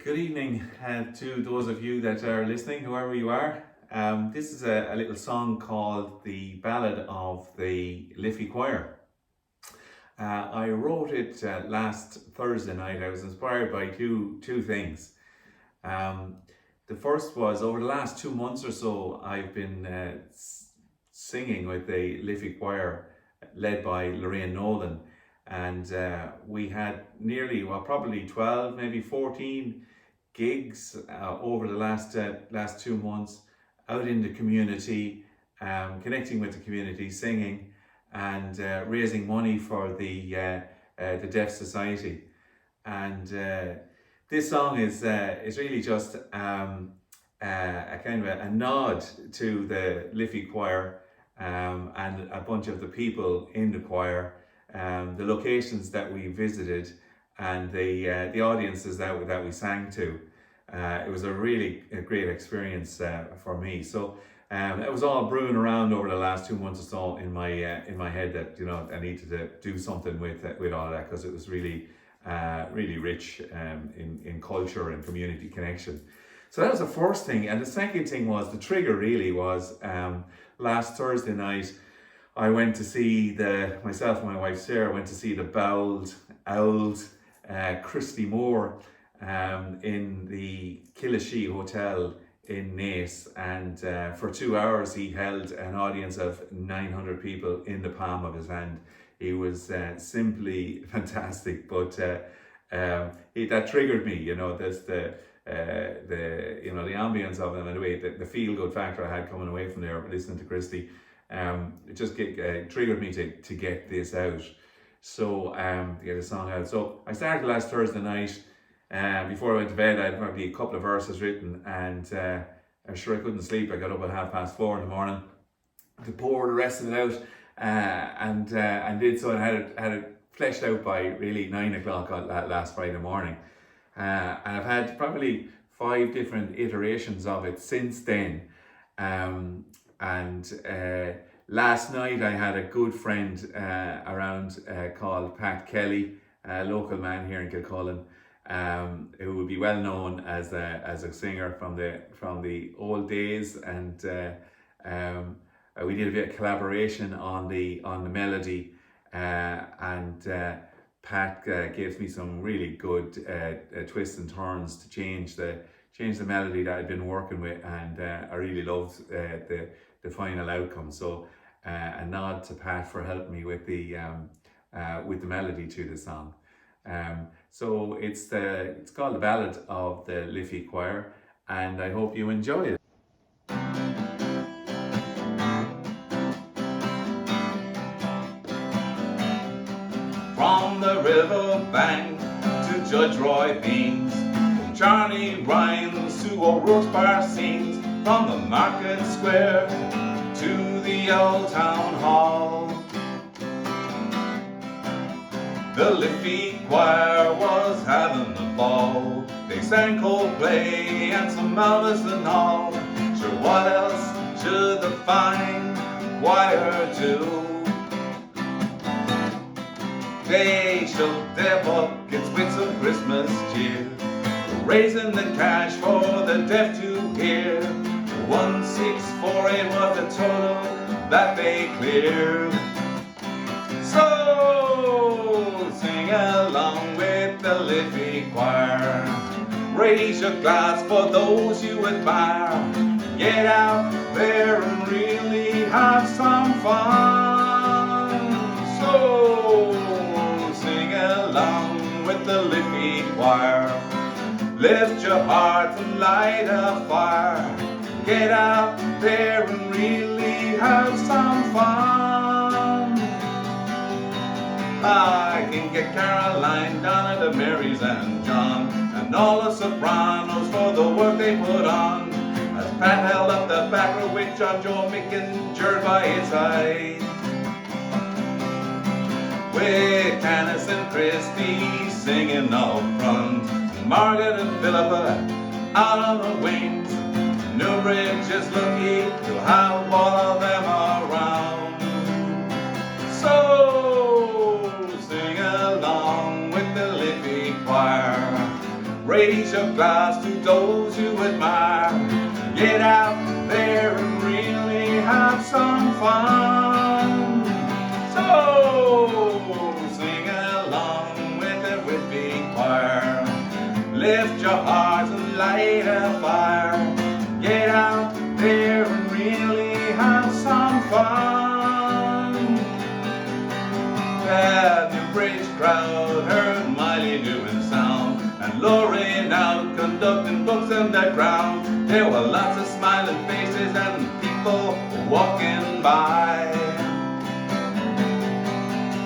Good evening to those of you that are listening, whoever you are. This is a little song called the Ballad of the Liffey Choir. I wrote it last Thursday night. I was inspired by two things. The first was over the last 2 months or so, I've been singing with the Liffey Choir led by Lorraine Nolan. And we had probably 12, maybe 14 gigs over the last 2 months out in the community, connecting with the community, singing and raising money for the Deaf Society. And this song is really just a kind of a nod to the Liffey Choir and a bunch of the people in the choir, the locations that we visited, and the audiences that we sang to. It was a great experience for me. So it was all brewing around over the last 2 months or so in my head that I needed to do something with all of that, because it was really rich in culture and community connection. So that was the first thing, and the second thing was the trigger. Really was last Thursday night. I went to see myself and my wife Sarah went to see the Ballad Christy Moore in the Killashee Hotel in Naas, and for 2 hours he held an audience of 900 people in the palm of his hand. He was simply fantastic, but that triggered me. There's the ambience of him and the way the feel good factor I had coming away from there listening to Christy. It just triggered me to get this out, so to get a song out. So I started last Thursday night. Before I went to bed, I had probably a couple of verses written, and I'm sure I couldn't sleep. I got up at 4:30 in the morning to pour the rest of it out, and did so, and had it fleshed out by really 9 o'clock last Friday morning. And I've had probably 5 different iterations of it since then. And last night I had a good friend around called Pat Kelly, a local man here in Kilcullen, who would be well known as a singer from the old days, and we did a bit of collaboration on the melody, and Pat gave me some really good twists and turns to change the melody that I'd been working with, and I really loved the final outcome. So a nod to Pat for helping me with the melody to the song. So it's called the Ballad of the Liffey Choir, and I hope you enjoy it. From the river bank to Judge Roy Beans, from Charlie Ryan's to O'Rourke's bar scenes, from the market square to the old town hall. The Liffey Choir was having a ball. They sang Coldplay and some Elvis and all. Sure, what else should the fine choir do? They shook their pockets with some Christmas cheer, raising the cash for the deaf to hear. 1648 was the total that they cleared. So sing along with the Liffey Choir. Raise your glass for those you admire. Get out there and really have some fun. So sing along with the Liffey Choir. Lift your heart and light a fire. Get out there and really have some fun. I can get Caroline down at the Marys and John, and all the sopranos for the work they put on. As Pat held up the back row with John Joe Mickinger by his side, with Canis and Christy singing up front, and Margaret and Philippa out on the wings. Newbridge is lucky to have all of them around. So sing along with the Liffey Choir. Raise your glass to those you admire. Get out there and really have some fun. So sing along with the Liffey Choir. Lift your hearts and light a fire. Get out there and really have some fun. The New Bridge crowd heard Miley doing sound, and Lauren out conducting books in the crowd. There were lots of smiling faces and people walking by.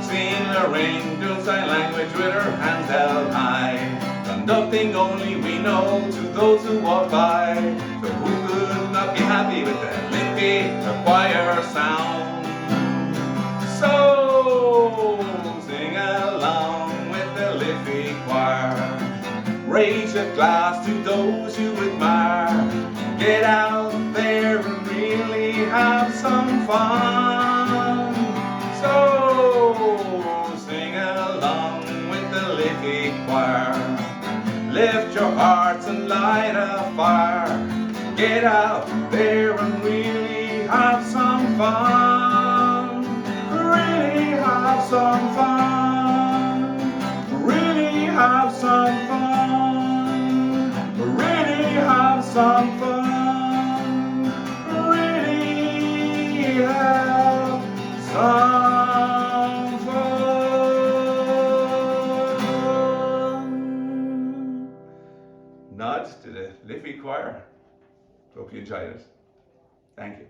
Seeing Lorraine do sign language with her hands held high, conducting only we know to those who walk by. So who could not be happy with the Liffey Choir sound? So sing along with the Liffey Choir. Raise your glass to those you admire. Get out there and really have some fun. So sing along with the Liffey Choir. Lift your hearts and light a fire. Get out there and really have some fun. Really have some fun. Really have some fun. Really have some fun. Really have some fun. Nod to the Liffey Choir. Hope you enjoyed it. Thank you.